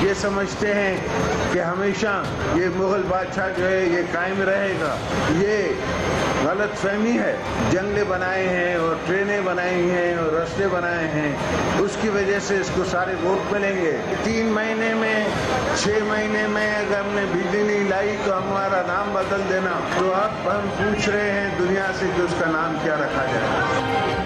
ये समझते हैं कि हमेशा ये मुगल बादशाह जो है ये कायम रहेगा। ये गलत फहमी है। जंगलें बनाए हैं और ट्रेनें बनाई हैं और रास्ते बनाए हैं, उसकी वजह से इसको सारे वोट मिलेंगे। 3 महीने में 6 महीने में अगर हमने बिजली नहीं लाई तो हमारा नाम बदल देना। तो अब हम पूछ रहे हैं दुनिया से कि उसका नाम क्या रखा जाए।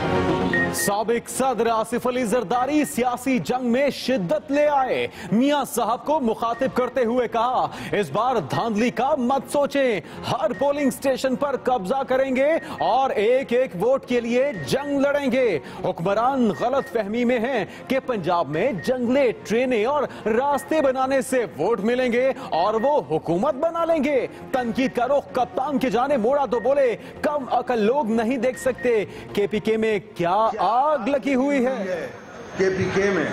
साबिक सदर आसिफ अली जरदारी सियासी जंग में शिद्दत ले आए। मियां साहब को मुखातिब करते हुए कहा, इस बार धांधली का मत सोचें, हर पोलिंग स्टेशन पर कब्जा करेंगे और एक एक वोट के लिए जंग लड़ेंगे। हुक्मरान गलत फहमी में हैं कि पंजाब में जंगले, ट्रेनें और रास्ते बनाने से वोट मिलेंगे और वो हुकूमत बना लेंगे। तनकीद का रुख कप्तान के जाने मोड़ा तो बोले, कम अकल लोग नहीं देख सकते केपीके में क्या आग लगी हुई है। केपीके में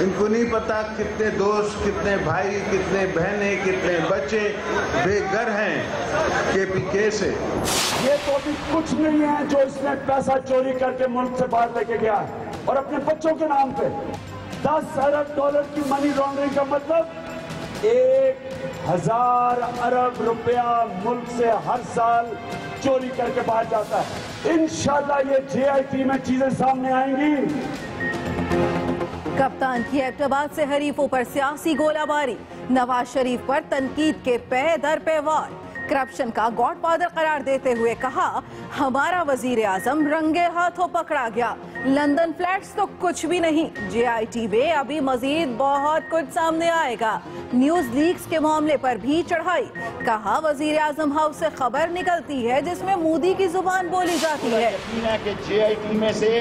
इनको नहीं पता कितने दोस्त, कितने भाई, कितने बहनें, कितने बच्चे बेघर हैं केपीके से। ये तो भी कुछ नहीं है जो इसने पैसा चोरी करके मुल्क से बाहर लेके गया है और अपने बच्चों के नाम पे 10 अरब डॉलर की मनी लॉन्ड्रिंग का मतलब 1000 अरब रुपया मुल्क से हर साल चोरी करके बाहर जाता है। इंशाल्लाह ये JIT में चीजें सामने आएंगी। कप्तान की एबटाबाद से हरीफों पर सियासी गोलाबारी, नवाज शरीफ पर तनकीद के पे दर पे वार। करप्शन का गॉडफादर करार देते हुए कहा, हमारा वजीर आजम रंगे हाथों पकड़ा गया। लंदन फ्लैट्स तो कुछ भी नहीं, JIT में अभी मजीद बहुत कुछ सामने आएगा। न्यूज लीक्स के मामले पर भी चढ़ाई, कहा वजीर आजम हाउस से खबर निकलती है जिसमें मोदी की जुबान बोली जाती है। JIT में से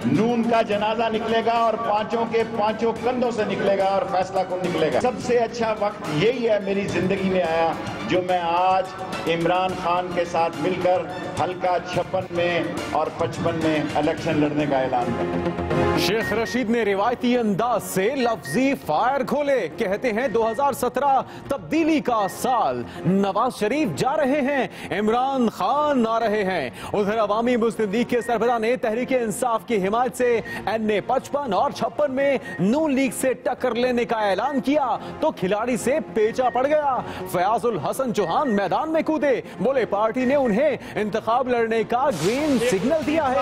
नून का जनाजा निकलेगा और पांचों के पांचों कंधों से निकलेगा और फैसला कौन निकलेगा। सबसे अच्छा वक्त यही है मेरी जिंदगी में आया जो मैं आज इमरान खान के साथ मिलकर हल्का 56 में और 55 में इलेक्शन लड़ने का ऐलान किया। शेख रशीद ने रिवायती अंदाज से लफ्जी फायर खोले, कहते हैं 2017 तब्दीली का साल, नवाज शरीफ जा रहे हैं, इमरान खान आ रहे हैं। उधर अवामी मुस्लिम लीग के सरबराह ने तहरीक इंसाफ की हिमायत से NA 55 और 56 में नून लीग से टक्कर लेने का ऐलान किया तो खिलाड़ी से पेचा पड़ गया। फयाजुल हसन चौहान मैदान में कूदे, बोले पार्टी ने उन्हें इंतखाब लड़ने का ग्रीन सिग्नल दिया है।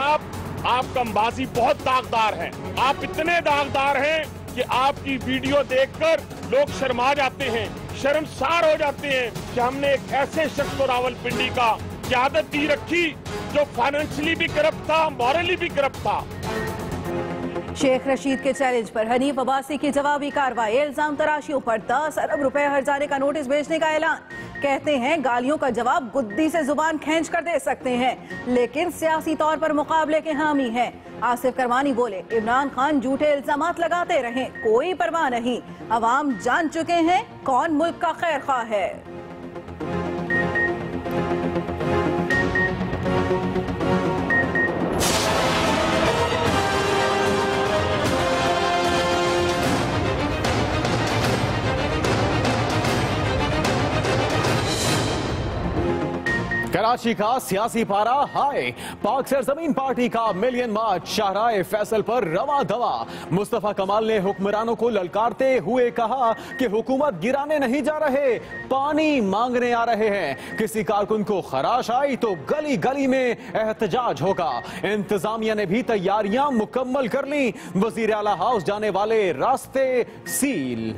आपका अंबाजी बहुत दागदार है, आप इतने दागदार हैं कि आपकी वीडियो देखकर लोग शर्मा जाते हैं, शर्मसार हो जाते हैं कि हमने एक ऐसे शख्स को रावलपिंडी का क़यादत दी रखी जो फाइनेंशियली भी करप्ट था, मॉरली भी करप्ट था। शेख रशीद के चैलेंज पर हनीफ अब्बासी की जवाबी कार्रवाई, इल्जाम तराशियों पर 10 अरब रुपए हर्जाने का नोटिस भेजने का ऐलान। कहते हैं गालियों का जवाब गुद्दी से जुबान खींच कर दे सकते हैं, लेकिन सियासी तौर पर मुकाबले के हामी हैं। आसिफ करमानी बोले, इमरान खान झूठे इल्जामात लगाते रहे, कोई परवाह नहीं, अवाम जान चुके हैं कौन मुल्क का खैर ख्वाह है। कराची का सियासी पारा हाई, पाक सरजमीन पार्टी का मिलियन मार्च शाहराए फैसल पर रवा दवा। मुस्तफा कमाल ने हुक्मरानों को ललकारते हुए कहा कि हुकूमत गिराने नहीं जा रहे, पानी मांगने आ रहे हैं। किसी कारकुन को खराश आई तो गली गली में एहतजाज होगा। इंतजामिया ने भी तैयारियां मुकम्मल कर ली, वजीर आला हाउस जाने वाले रास्ते सील।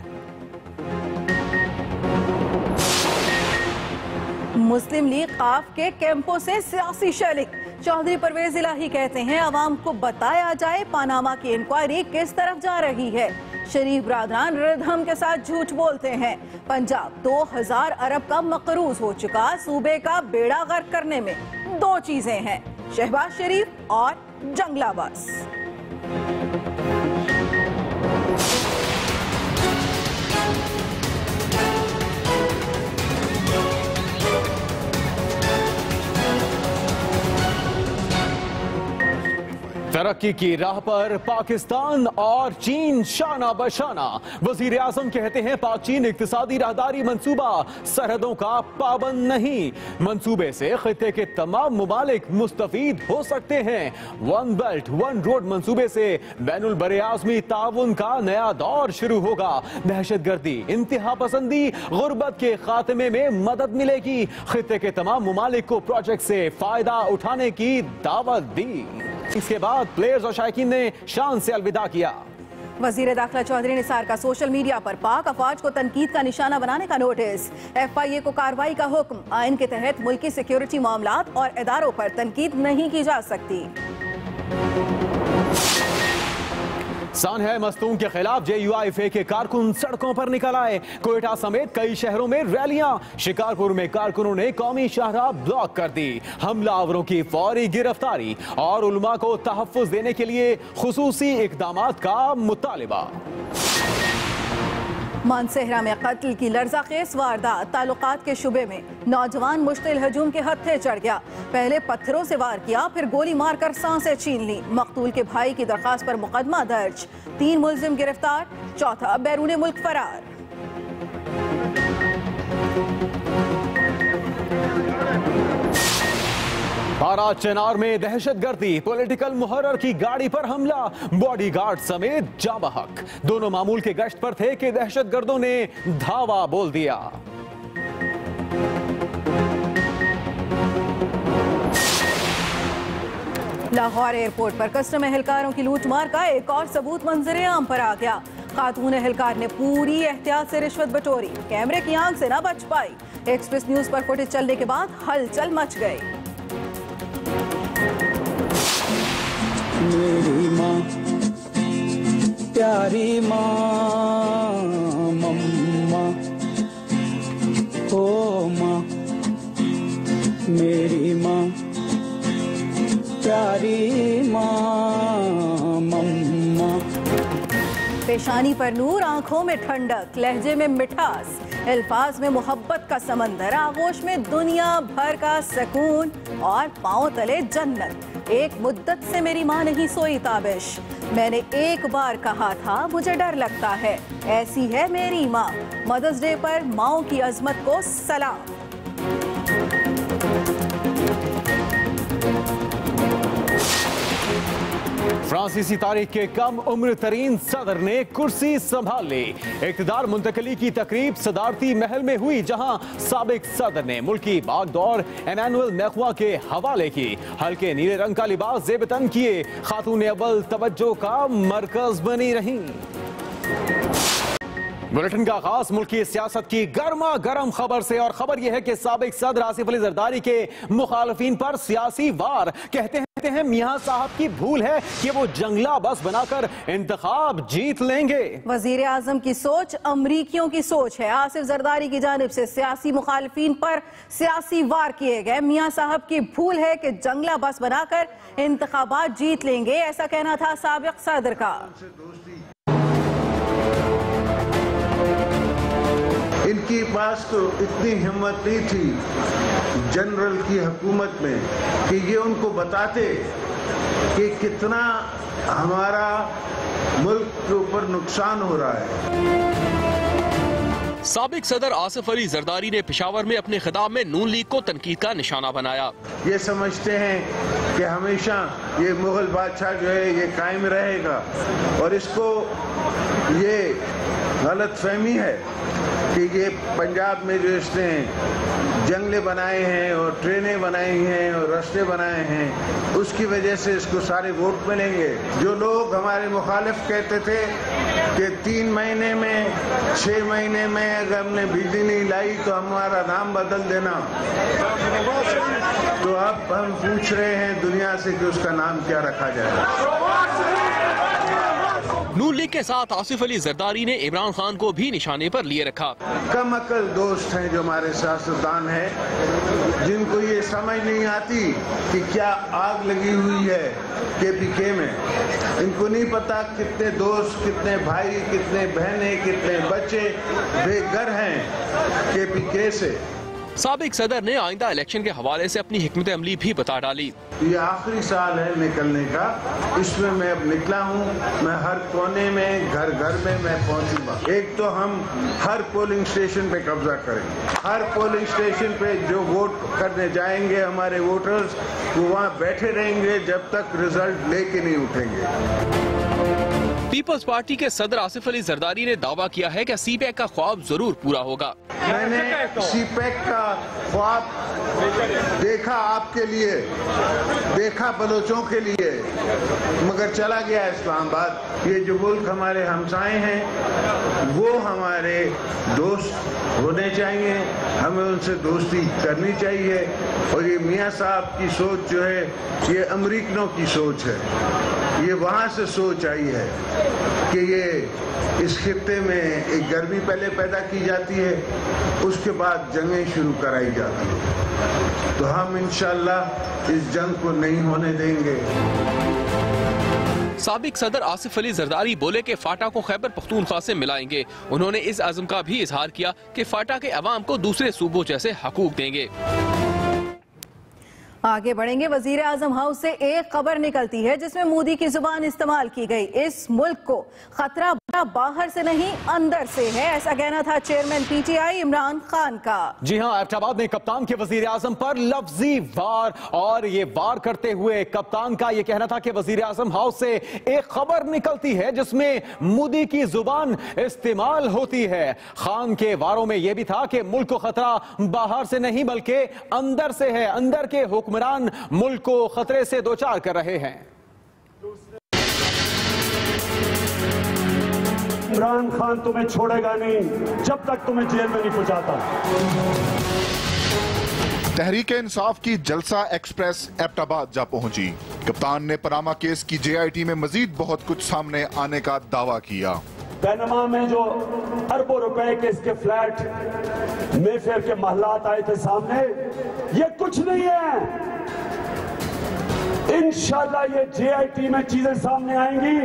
मुस्लिम लीग काफ के कैंपों से सियासी शेलिंग, चौधरी परवेज इलाही कहते हैं अवाम को बताया जाए पानामा की इंक्वायरी किस तरफ जा रही है। शरीफ ब्रादरान रिधम के साथ झूठ बोलते हैं। पंजाब 2000 अरब का मकरूज हो चुका, सूबे का बेड़ा गर्क करने में 2 चीजें हैं, शहबाज शरीफ और जंगलाबाज। तरक्की की राह पर पाकिस्तान और चीन शाना बशाना। वजीर आजम कहते हैं पाक चीन इक्तिसादी राहदारी मंसूबा सरहदों का पाबंद नहीं। मंसूबे से खित्ते के तमाम मुमालिक मुस्तफीद हो सकते हैं। वन बेल्ट वन रोड मंसूबे से बैनुल बरे आज़मी ताउन का नया दौर शुरू होगा। दहशतगर्दी, इंतहा पसंदी, गुर्बत के खात्मे में मदद मिलेगी। खित्ते के तमाम मुमालिक को प्रोजेक्ट से फायदा उठाने की दावत दी। इसके बाद प्लेयर्स और शायकीन ने शान से अलविदा किया। वजीर दाखिला चौधरी निसार का सोशल मीडिया पर पाक अफवाज को तनकीद का निशाना बनाने का नोटिस। FIA को कार्रवाई का हुक्म। आइन के तहत मुल्की सिक्योरिटी मामलात और इदारों पर तनकीद नहीं की जा सकती। सानहे मस्तून के खिलाफ JUIFA के कारकुन सड़कों पर निकल आए। कोयटा समेत कई शहरों में रैलियां। शिकारपुर में कारकुनों ने कौमी शाहराह ब्लॉक कर दी। हमलावरों की फौरी गिरफ्तारी और उलमा को तहफ्फुज देने के लिए खुसूसी इकदामात का मुतालिबा। मानसेहरा में कत्ल की लर्ज़ाखेज वारदात। ताल्लुकात के शुबे में नौजवान मुश्तिल हजूम के हत्थे चढ़ गया। पहले पत्थरों से वार किया, फिर गोली मारकर सांसें छीन ली। मकतूल के भाई की दरखास्त पर मुकदमा दर्ज। 3 मुलजिम गिरफ्तार, चौथा बैरून मुल्क फरार। बारा चेनार में दहशतगर्दी, पॉलिटिकल मुहर्रर की गाड़ी पर हमला, बॉडीगार्ड समेत जाँ बहक। दोनों मामूल के गश्त पर थे कि दहशतगर्दों ने धावा बोल दिया। लाहौर एयरपोर्ट पर कस्टम एहलकारों की लूटमार का एक और सबूत मंजरे आम पर आ गया। खातून एहलकार ने पूरी एहतियात से रिश्वत बटोरी, कैमरे की आंख से न बच पाई। एक्सप्रेस न्यूज पर फुटेज चलने के बाद हलचल मच गई। मेरी माँ, प्यारी माँ, मम्मा, ओ माँ, मेरी माँ, प्यारी माँ, मम्मा। पेशानी पर नूर, आंखों में ठंडक, लहजे में मिठास, अल्फाज में मोहब्बत का समंदर, आगोश में दुनिया भर का सुकून और पांव तले जन्नत। एक मुद्दत से मेरी माँ नहीं सोई ताबिश। मैंने एक बार कहा था मुझे डर लगता है, ऐसी है मेरी माँ। मदर्स डे पर माँओं की अजमत को सलाम। फ्रांसीसी तारीख के कम उम्र तरीन सदर ने कुर्सी संभाल ली। इक़्तिदार मुंतकली की तकरीब सदारती महल में हुई, जहां साबिक सदर ने मुल्की बागडोर एमानुएल मैक्रों के हवाले की। हल्के नीले रंग का लिबास ज़ेब-ए-तन किए खातून अव्वल तवज्जो का मरकज बनी रही। बुलेटिन का आगाज मुल्क की सियासत की गर्मा गर्म खबर से, और खबर यह है कि साबिक सदर आसिफ अली जरदारी के मुखालफिन पर सियासी वार। कहते हैं मियां साहब की भूल है कि वो जंगला बस बनाकर इंतखाब जीत लेंगे। वजीर आजम की सोच अमरीकियों की सोच है। आसिफ जरदारी की जानिब से सियासी मुखालफिन पर सियासी वार किए गए। मियां साहब की भूल है कि जंगला बस बनाकर इंतखाबात जीत लेंगे, ऐसा कहना था साबिक सदर का। इनकी पास तो इतनी हिम्मत नहीं थी जनरल की हुकूमत में कि ये उनको बताते कि कितना हमारा मुल्क के ऊपर नुकसान हो रहा है। साबिक सदर आसिफ अली जरदारी ने पेशावर में अपने खिताब में नून लीग को तनकीद का निशाना बनाया। ये समझते हैं कि हमेशा ये मुगल बादशाह जो है ये कायम रहेगा, और इसको ये गलत फहमी है कि ये पंजाब में जो इसने जंगले बनाए हैं और ट्रेनें बनाई हैं और रास्ते बनाए हैं, उसकी वजह से इसको सारे वोट मिलेंगे। जो लोग हमारे मुखालिफ कहते थे कि 3 महीने में 6 महीने में अगर हमने बिजली नहीं लाई तो हमारा नाम बदल देना, तो अब हम पूछ रहे हैं दुनिया से कि उसका नाम क्या रखा जाए। नून लीग के साथ आसिफ अली जरदारी ने इमरान खान को भी निशाने पर लिए रखा। कम अकल दोस्त हैं जो हमारे सियासतदान हैं, जिनको ये समझ नहीं आती कि क्या आग लगी हुई है KPK में। इनको नहीं पता कितने दोस्त, कितने भाई, कितने बहनें, कितने बच्चे बेघर हैं KPK से। साबिक सदर ने आइंदा इलेक्शन के हवाले से अपनी हिकमत अमली भी बता डाली। ये आखिरी साल है निकलने का, इसमें मैं अब निकला हूँ। मैं हर कोने में, घर घर में मैं पहुँचूंगा। एक तो हम हर पोलिंग स्टेशन पे कब्जा करेंगे। हर पोलिंग स्टेशन पे जो वोट करने जाएंगे हमारे वोटर्स, वो वहाँ बैठे रहेंगे जब तक रिजल्ट लेके नहीं उठेंगे। पीपल्स पार्टी के सदर आसिफ अली जरदारी ने दावा किया है कि सीपैक का ख्वाब जरूर पूरा होगा। मैंने सीपैक का ख्वाब देखा आपके लिए, देखा बलोचों के लिए, मगर चला गया इस्लामाबाद। ये जो मुल्क हमारे हमसाए हैं वो हमारे दोस्त होने चाहिए, हमें उनसे दोस्ती करनी चाहिए। और ये मियाँ साहब की सोच जो है ये अमरीकनों की सोच है, ये वहाँ से सोच आई है कि ये इस खित्ते में एक गर्मी पहले पैदा की जाती है, उसके बाद जंगें शुरू कराई जाती है। तो हम इंशाअल्लाह इस जंग को नहीं होने देंगे। साबिक सदर आसिफ अली जरदारी बोले कि फाटा को खैबर पख्तूनख्वा से मिलाएंगे। उन्होंने इस अज़्म का भी इजहार किया कि फाटा के अवाम को दूसरे सूबों जैसे हकूक देंगे। आगे बढ़ेंगे। वजीर आजम हाउस से एक खबर निकलती है जिसमें मोदी की जुबान इस्तेमाल की गई। इस मुल्क को खतरा बाहर से नहीं अंदर से है, ऐसा कहना था चेयरमैन पीटीआई इमरान खान का। जी हां, एबटाबाद में कप्तान के वजीर आजम पर लफ्जी वार, और ये वार करते हुए कप्तान का ये कहना था कि वजीर आजम हाउस से एक खबर निकलती है जिसमें मोदी की जुबान इस्तेमाल होती है। खान के वारों में यह भी था कि मुल्क को खतरा बाहर से नहीं बल्कि अंदर से है, अंदर के हुक्मरान मुल्क को खतरे से दो चार कर रहे हैं। इमरान खान तुम्हें छोड़ेगा नहीं जब तक तुम्हें जेल में नहीं पहुंचाता। तहरीक इंसाफ की जलसा एक्सप्रेस एबटाबाद जा पहुंची। कप्तान ने पनामा केस की जेआईटी में मजीद बहुत कुछ सामने आने का दावा किया। पनामा में जो अरबों रुपए के इसके फ्लैट मेफेयर के महलात आए थे सामने, ये कुछ नहीं है। इंशाल्लाह ये जेआईटी में चीजें सामने आएंगी।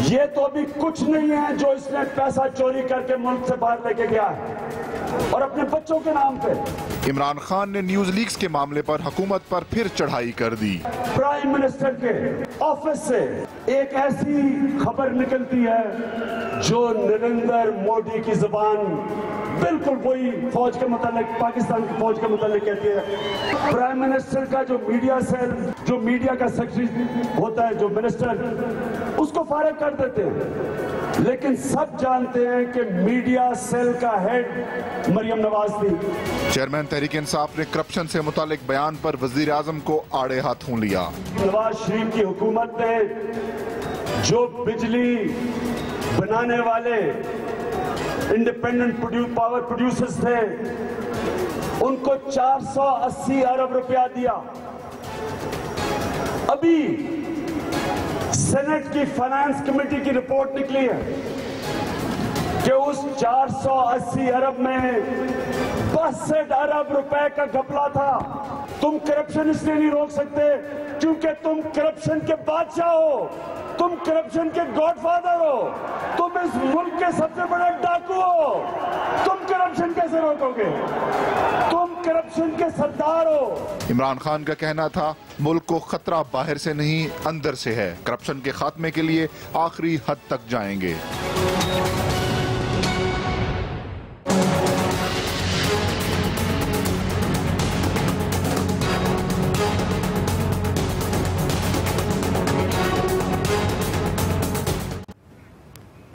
ये तो अभी कुछ नहीं है जो इसने पैसा चोरी करके मुल्क से बाहर लेके गया है और अपने बच्चों के नाम पे। इमरान खान ने न्यूज लीक्स के मामले पर हुकूमत पर फिर चढ़ाई कर दी। प्राइम मिनिस्टर के ऑफिस से एक ऐसी खबर निकलती है जो नरेंद्र मोदी की जुबान बिल्कुल वही फौज के मुतालिक, पाकिस्तान की फौज के मुतालिक कहती है। प्राइम मिनिस्टर का जो मीडिया सेल, जो मीडिया का सेक्रेटरी होता है, जो मिनिस्टर, उसको फारिग कर देते हैं। लेकिन सब जानते हैं कि मीडिया सेल का हेड मरियम नवाज थी। चेयरमैन तहरीक इंसाफ ने करप्शन से मुतालिक बयान पर वजीर आजम को आड़े हाथों लिया। नवाज शरीफ की हुकूमत ने जो बिजली बनाने वाले इंडिपेंडेंट पावर प्रोड्यूसर्स थे उनको 480 अरब रुपया दिया। अभी सेनेट की फाइनेंस कमेटी की रिपोर्ट निकली है कि उस 480 अरब में 62 अरब रुपए का घपला था। तुम करप्शन इसलिए नहीं रोक सकते क्योंकि तुम करप्शन के बादशाह हो, तुम करप्शन के गॉडफादर हो, तुम इस मुल्क के सबसे बड़े डाकू हो। तुम करप्शन कैसे रोकोगे? तुम करप्शन के सरदार हो। इमरान खान का कहना था मुल्क को खतरा बाहर से नहीं अंदर से है। करप्शन के खात्मे के लिए आखिरी हद तक जाएंगे।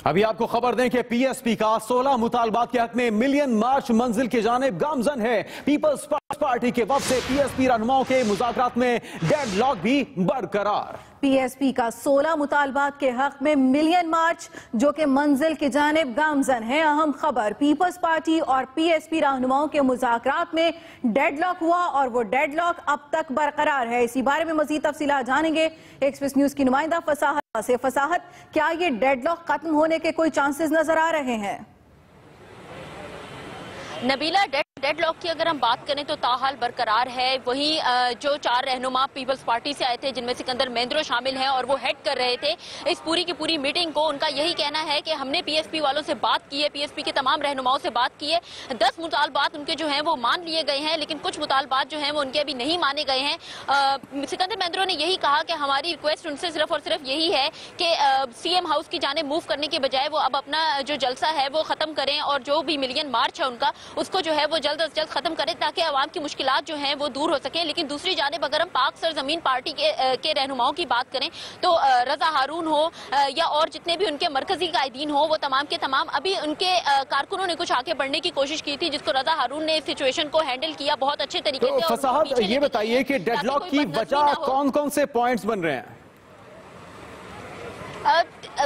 अभी आपको खबर दें कि पीएसपी का 16 मुतालबात के हक में मिलियन मार्च मंजिल की जानिब गामजन है। पीपल्स पार्टी के वक्त से पीएसपी रहनुमाओं के मुज़ाकरात में डेडलॉक भी बरकरार। पीएसपी का 16 मुतालबात के हक में मिलियन मार्च जो कि मंजिल की जानिब गामजन है। अहम खबर, पीपल्स पार्टी और पीएसपी रहनुमाओं के मुज़ाकरात में डेडलॉक हुआ और वो डेडलॉक अब तक बरकरार है। इसी बारे में मजीद तफसीलात जानेंगे एक्सप्रेस न्यूज की नुमाइंदा फसाहत से। फसाहत, क्या ये डेडलॉक खत्म होने के कोई चांसेस नजर आ रहे हैं? नबीला, डेडलॉक की अगर हम बात करें तो ताहाल बरकरार है। वहीं जो 4 रहनुमा पीपल्स पार्टी से आए थे जिनमें सिकंदर मेंद्रो शामिल हैं और वो हेड कर रहे थे इस पूरी की पूरी मीटिंग को, उनका यही कहना है कि हमने पीएसपी वालों से बात की है, पीएसपी के तमाम रहनुमाओं से बात की है। 10 मुतालबात उनके जो हैं वो मान लिए गए हैं, लेकिन कुछ मुतालबात जो हैं वो उनके अभी नहीं माने गए हैं। सिकंदर मेंद्रो ने यही कहा कि हमारी रिक्वेस्ट उनसे सिर्फ और सिर्फ यही है कि सीएम हाउस की जाने मूव करने के बजाय वो अब अपना जो जलसा है वो खत्म करें और जो भी मिलियन मार्च है उनका उसको जो है वो जल्द अज जल्द खत्म करें ताकि आवाम की मुश्किलात जो हैं वो दूर हो सके। लेकिन दूसरी जानिब अगर हम पाक सरजमीन पार्टी के रहनुमाओं की बात करें तो रजा हारून हो या और जितने भी उनके मरकजी कायदीन हो वो तमाम के तमाम अभी उनके कारकुनों ने कुछ आगे बढ़ने की कोशिश की थी जिसको रजा हारून ने इस सिचुएशन को हैंडल किया बहुत अच्छे तरीके से। तो साहब ये बताइए कि डेडलॉक की वजह कौन कौन से पॉइंट्स बन रहे हैं?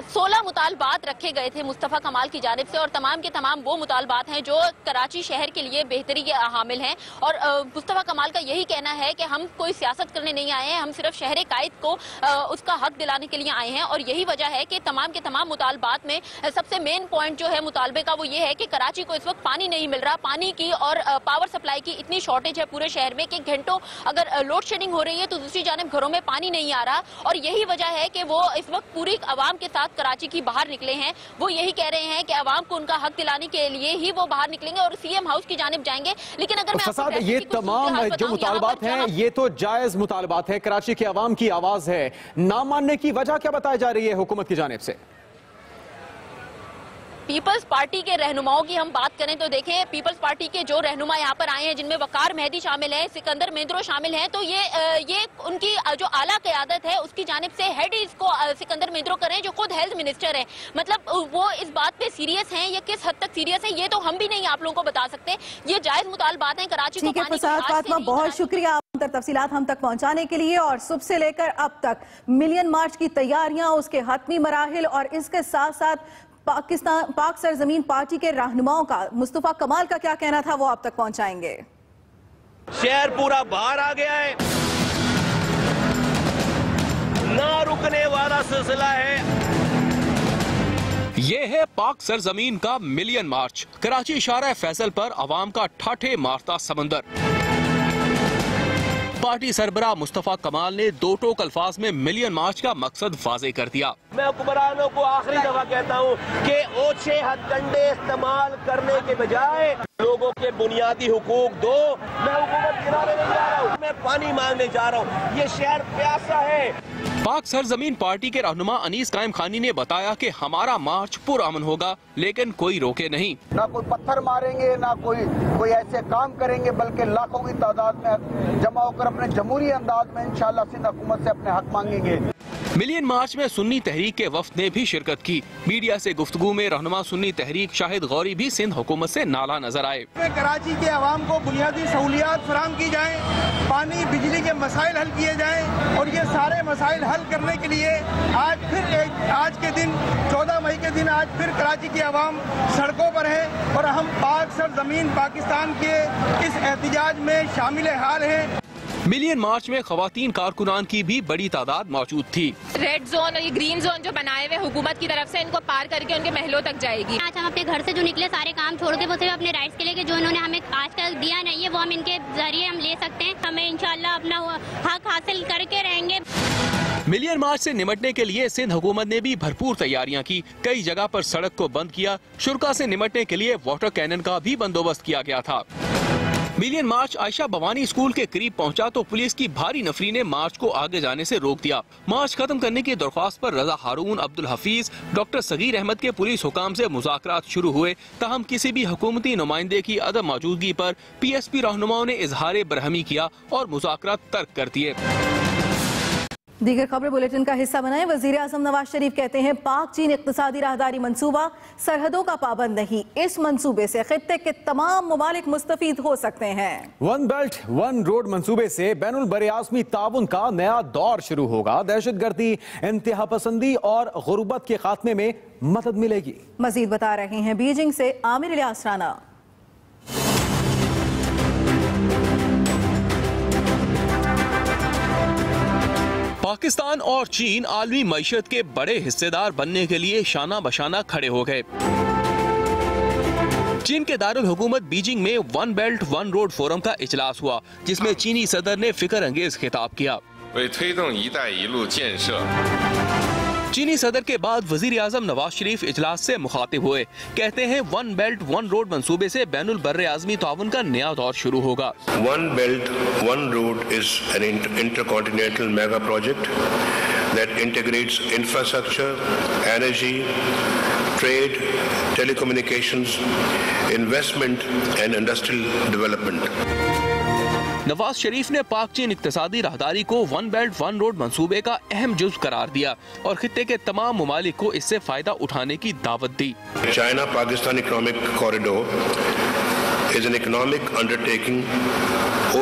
16 मुतालबात रखे गए थे मुस्तफा कमाल की जानिब से और तमाम के तमाम वो मुतालबात हैं जो कराची शहर के लिए बेहतरी के हामिल हैं। और मुस्तफा कमाल का यही कहना है कि हम कोई सियासत करने नहीं आए हैं, हम सिर्फ शहर कायद को उसका हक दिलाने के लिए आए हैं। और यही वजह है कि तमाम के तमाम मुतालबात में सबसे मेन पॉइंट जो है मुतालबे का वो ये है कि कराची को इस वक्त पानी नहीं मिल रहा, पानी की और पावर सप्लाई की इतनी शॉर्टेज है पूरे शहर में कि घंटों अगर लोड शेडिंग हो रही है तो दूसरी जानिब घरों में पानी नहीं आ रहा। और यही वजह है कि वो इस वक्त पूरी आवाम के साथ कराची की बाहर निकले हैं। वो यही कह रहे हैं कि आवाम को उनका हक दिलाने के लिए ही वो बाहर निकलेंगे और सीएम हाउस की जानिब जाएंगे। लेकिन अगर मैं ये तमाम जो मुतालबात हैं ये तो जायज मुतालबात है, कराची के आवाम की आवाज है, ना मानने की वजह क्या बताई जा रही है हुकूमत की जानिब से? पीपल्स पार्टी के रहनुमाओं की हम बात करें तो देखें पीपल्स पार्टी के जो रहनुमा यहाँ पर आए हैं जिनमें वकार मेहदी शामिल है, सिकंदर मेंद्रो शामिल हैं, तो ये उनकी जो आला क़यादत है उसकी जानिब से हेड इसको सिकंदर मेंद्रो करें जो खुद हेल्थ मिनिस्टर है। मतलब वो इस बात पे सीरियस हैं, ये किस हद तक सीरियस है ये तो हम भी नहीं आप लोगों को बता सकते। ये जायज मुतालबात हैं कराची को पानी। फातिमा बहुत शुक्रिया तफसीलात हम तक पहुंचाने के लिए। और सुबह से लेकर अब तक मिलियन मार्च की तैयारियां, उसके हतमी मराहिल और इसके साथ साथ पाक सरजमीन पार्टी के रहनुमाओं का मुस्तफा कमाल का क्या कहना था वो आप तक पहुंचाएंगे। शहर पूरा बाहर आ गया है, ना रुकने वाला सिलसिला है। ये है पाक सरजमीन का मिलियन मार्च। कराची शारा फैसल पर अवाम का ठाठे मारता समंदर। पार्टी सरबराह मुस्तफा कमाल ने दो टोक अल्फाज में मिलियन मार्च का मकसद वाज़े कर दिया। मैं हुक्मरानों को आखिरी दफा कहता हूँ कि ओछे हथकंडे इस्तेमाल करने के बजाय लोगों के बुनियादी हुकूक दो। मैं हुकूमत गिराने नहीं जा रहा हूँ, मैं पानी मांगने जा रहा हूँ। ये शहर प्यासा है। पाक सरजमीन पार्टी के रहनुमा अनीस कायम खानी ने बताया कि हमारा मार्च पुरअमन होगा, लेकिन कोई रोके नहीं। ना कोई पत्थर मारेंगे, ना कोई ऐसे काम करेंगे, बल्कि लाखों की तादाद में जमा होकर अपने जमहूरी अंदाज में इंशाअल्लाह सिंध हुकूमत से अपने हक मांगेंगे। मिलियन मार्च में सुन्नी तहरीक के वफ्द ने भी शिरकत की। मीडिया से गुफ्तगू में रहनुमा सुन्नी तहरीक शाहिद गौरी भी सिंध हुकूमत से नाला नजर आए। कराची के अवाम को बुनियादी सहूलियात फराहम की जाए, पानी बिजली के मसाइल हल किए जाएं और ये सारे मसाइल हल करने के लिए आज के दिन 14 मई के दिन आज फिर कराची की आवाम सड़कों पर है और हम पाक सरजमीन पाकिस्तान के इस एहतजाज में शामिल हाल हैं। मिलियन मार्च में खवातीन कारकुनान की भी बड़ी तादाद मौजूद थी। रेड जोन और ये ग्रीन जोन जो बनाए हुए हुकूमत की तरफ से इनको पार करके उनके महलों तक जाएगी। आज हम अपने घर से जो निकले सारे काम छोड़ के वो सिर्फ अपने राइट्स के लिए जो उन्होंने हमें आज तक दिया नहीं है वो हम इनके जरिए हम ले सकते हैं। हमें इंशाल्लाह अपना हक हासिल करके रहेंगे। मिलियन मार्च से निमटने के लिए सिंध हुकूमत ने भी भरपूर तैयारियां की। कई जगह पर सड़क को बंद किया। शुरा से निमटने के लिए वाटर कैनन का भी बंदोबस्त किया गया था। मिलियन मार्च आयशा भवानी स्कूल के करीब पहुंचा तो पुलिस की भारी नफरी ने मार्च को आगे जाने से रोक दिया। मार्च खत्म करने की दरख्वास्त पर रजा हारून, अब्दुल हफीज, डॉक्टर सगीर अहमद के पुलिस हुकाम से मुज़ाकरात शुरू हुए। ताहम किसी भी हुकूमती नुमाइंदे की अदम मौजूदगी पर PSP रहनुमाओं ने इजहार बरहमी किया और मुज़ाकरात तर्क कर दिए। दीगर खबर बुलेटिन का हिस्सा बनाए। वजीर आज़म नवाज शरीफ कहते हैं पाक चीन इक्तिसादी राहदारी मंसूबा सरहदों का पाबंद नहीं, इस मंसूबे से खित्ते के तमाम ममालिक मुस्तफीद हो सकते हैं। वन बेल्ट वन रोड मंसूबे से बैनुल बरआज़मी ताउन का नया दौर शुरू होगा। दहशतगर्दी, इंतहा पसंदी और गुर्बत के खात्मे में मदद मिलेगी। मजीद बता रहे हैं बीजिंग से आमिर इलियास राना। पाकिस्तान और चीन आलमी मईशत के बड़े हिस्सेदार बनने के लिए शाना बशाना खड़े हो गए। चीन के दारुल हुकूमत बीजिंग में one belt one road forum का इजलास हुआ, जिसमें चीनी सदर ने फिक्र अंगेज खिताब किया। चीनी सदर के बाद वजीर आजम नवाज शरीफ इजलास से मुखातिब हुए। कहते हैं वन बेल्ट वन रोड मंसूबे से बैनुल बर्रे आज़मी ताउन का नया दौर शुरू होगा। One belt one road is an intercontinental mega project that integrates infrastructure, energy, trade, telecommunications, investment and industrial development. Nawaz Sharif ने पाक चीन इक्तिसादी राहदारी को वन बेल्ट वन रोड मंसूबे का अहम जुज़ करार दिया और खित्ते के तमाम ममालिक को इससे फायदा उठाने की दावत दी। China Pakistan economic corridor is an economic undertaking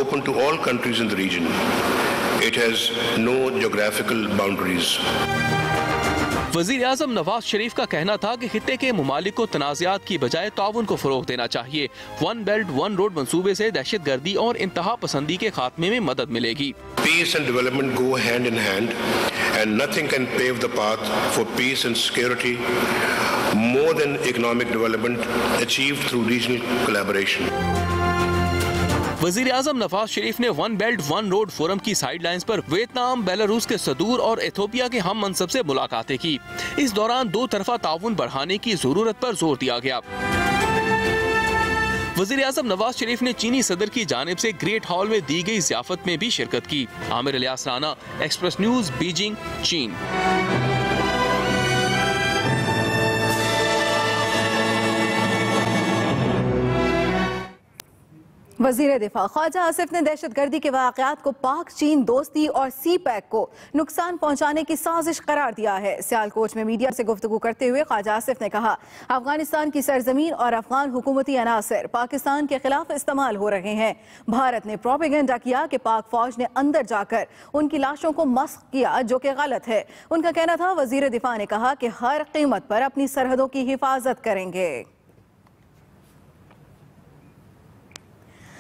open to all countries in the region. It has no geographical boundaries. वजीर आजम नवाज शरीफ का कहना था कि खित्ते के ममालिक को तनाज़ात की बजाय ताउन को फरोग देना चाहिए। वन बेल्ट वन रोड मंसूबे से दहशत गर्दी और इंतहा पसंदी के खात्मे में मदद मिलेगी। Peace and development go hand in hand, and nothing can pave the path for peace and security more than economic development achieved through regional collaboration. वजीर आजम नवाज शरीफ ने one belt one road forum की साइड लाइन्स पर Vietnam, Belarus के सदूर और Ethiopia के हम मनसब से मुलाकातें की। इस दौरान दो तरफा ताउन बढ़ाने की जरूरत पर जोर दिया गया। वजीर आजम नवाज शरीफ ने चीनी सदर की जानिब से ग्रेट हॉल में दी गई ज़ियाफत में भी शिरकत की। Aamir Ilyas Rana, express news, Beijing, चीन। वजीर दिफा ख्वाजा आसिफ ने दहशतगर्दी के वाक़यात को पाक चीन दोस्ती और सी पैक को नुकसान पहुंचाने की साजिश करार दिया है। सियालकोट में मीडिया से गुफ्तगू करते हुए ख्वाजा आसिफ ने कहा, अफगानिस्तान की सरजमीन और अफगान हुकूमती अनासर पाकिस्तान के खिलाफ इस्तेमाल हो रहे हैं। भारत ने प्रोपेगेंडा किया कि पाक फौज ने अंदर जाकर उनकी लाशों को मस्ख किया, जो कि गलत है। उनका कहना था, वजीर दिफा ने कहा कि हर कीमत पर अपनी सरहदों की हिफाजत करेंगे।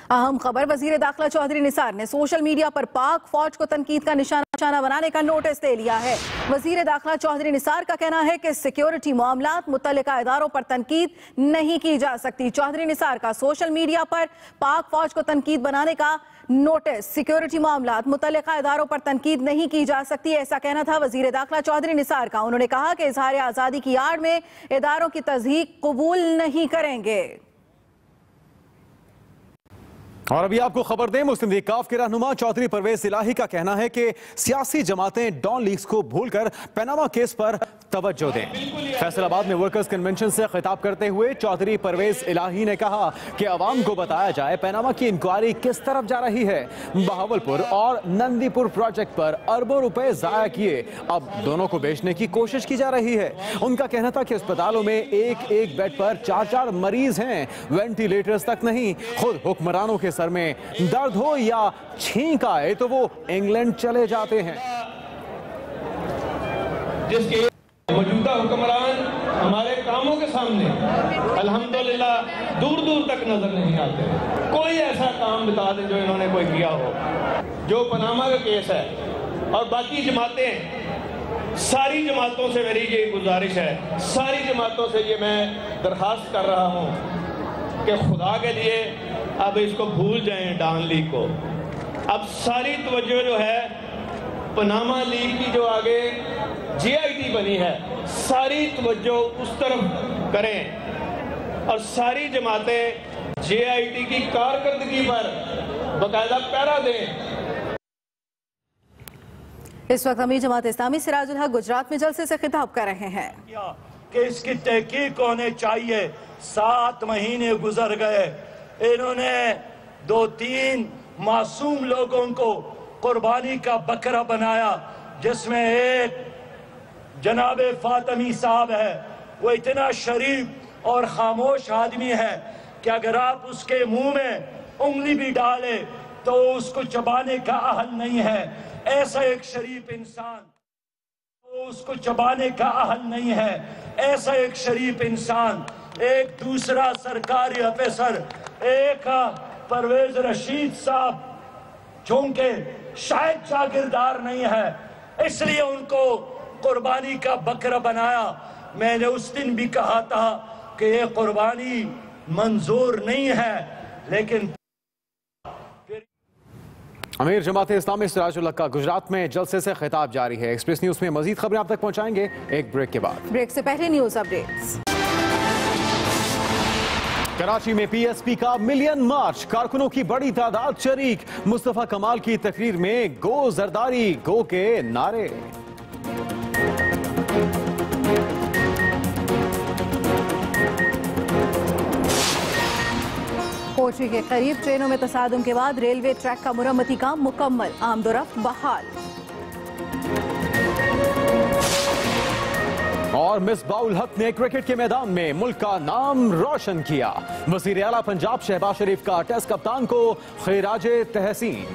अहम खबर, वजीर दाखिला चौधरी निसार ने सोशल मीडिया पर पाक फौज को तनकीद का निशाना बनाने का नोटिस दे लिया है। वजीर दाखिला चौधरी निसार का कहना है कि सिक्योरिटी मामलात मुतल्लिका इदारों पर तनकीद नहीं की जा सकती। चौधरी निसार का सोशल मीडिया पर पाक फौज को तनकीद बनाने का नोटिस, सिक्योरिटी मामलात मुतल्लिका इदारों पर तनकीद नहीं की जा सकती, ऐसा कहना था वजीर दाखिला चौधरी निसार का। उन्होंने कहा कि इजहार आज़ादी की आड़ में इदारों की तज़हीक कबूल नहीं करेंगे। और अभी आपको खबर दें, मुस्लिम लीग काफ के रहनुमा चौधरी परवेज इलाही का कहना है कि सियासी जमातें डॉन लीग्स को भूलकर पनामा केस पर तवज्जो दें। फैसलाबाद में वर्कर्स कन्वेंशन से खिताब करते हुए चौधरी परवेज इलाही ने कहा कि अवाम को बताया जाए पनामा की इंक्वायरी किस तरफ जा रही है। बहावलपुर और नंदीपुर प्रोजेक्ट पर अरबों रुपए जाया किए, अब दोनों को बेचने की कोशिश की जा रही है। उनका कहना था कि अस्पतालों में एक एक बेड पर 4-4 मरीज हैं, वेंटिलेटर्स तक नहीं। खुद हुक्मरानों के सर में दर्द हो या छींक आए तो वो इंग्लैंड चले जाते हैं। जिसके मौजूदा हुक्मरान हमारे कामों के सामने अल्हम्दुलिल्लाह दूर दूर तक नजर नहीं आते। कोई ऐसा काम बता दें जो इन्होंने कोई किया हो। जो पनामा का केस है और बाकी जमातें, सारी जमातों से मेरी ये गुजारिश है, सारी जमातों से ये मैं दरखास्त कर रहा हूँ कि खुदा के लिए अब इसको भूल जाएं डॉन लीग को। अब सारी तवज्जो जो है पनामा लीग की जो आगे JIT बनी है, सारी तवज्जो उस तरफ करें और सारी जमातें JIT की कारकर्दगी पर बाकायदा पहरा दें। इस वक्त अमीर जमात इस्लामी सिराजुल हक गुजरात में जलसे से खिताब कर रहे हैं कि इसकी तहकीक होनी चाहिए। 7 महीने गुजर गए, इन्होंने 2-3 मासूम लोगों को कुर्बानी का बकरा बनाया, जिसमें एक जनाबे फातमी साहब है। वो इतना शरीफ और खामोश आदमी है कि अगर आप उसके मुंह में उंगली भी डाले तो उसको चबाने का अहल नहीं है। ऐसा एक शरीफ इंसान, तो उसको चबाने का अहल नहीं है। ऐसा एक शरीफ इंसान, एक दूसरा सरकारी अफसर, एक परवेज रशीद साहब, चूंकि शायद जागीरदार नहीं है इसलिए उनको कुर्बानी का बकरा बनाया। मैंने उस दिन भी कहा था कि ये कुर्बानी मंजूर नहीं है, लेकिन अमीर जमाते इस्लामी सिराजुल हक का गुजरात में जलसे से खिताब जारी है। एक्सप्रेस न्यूज में मजीद खबरें आप तक पहुंचाएंगे एक ब्रेक के बाद। ब्रेक से पहले न्यूज अपडेट्स। कराची में पीएसपी का मिलियन मार्च, कारकुनों की बड़ी तादाद शरीक। मुस्तफा कमाल की तकरीर में गो जरदारी गो के नारे। कोची के करीब ट्रेनों में तसादुम के बाद रेलवे ट्रैक का मुरम्मती काम मुकम्मल, आमदोरफ्त बहाल। और मिसबाउल हक ने क्रिकेट के मैदान में मुल्क का नाम रोशन किया। वजीर आला पंजाब शहबाज शरीफ का टेस्ट कप्तान को खिराजे तहसीन।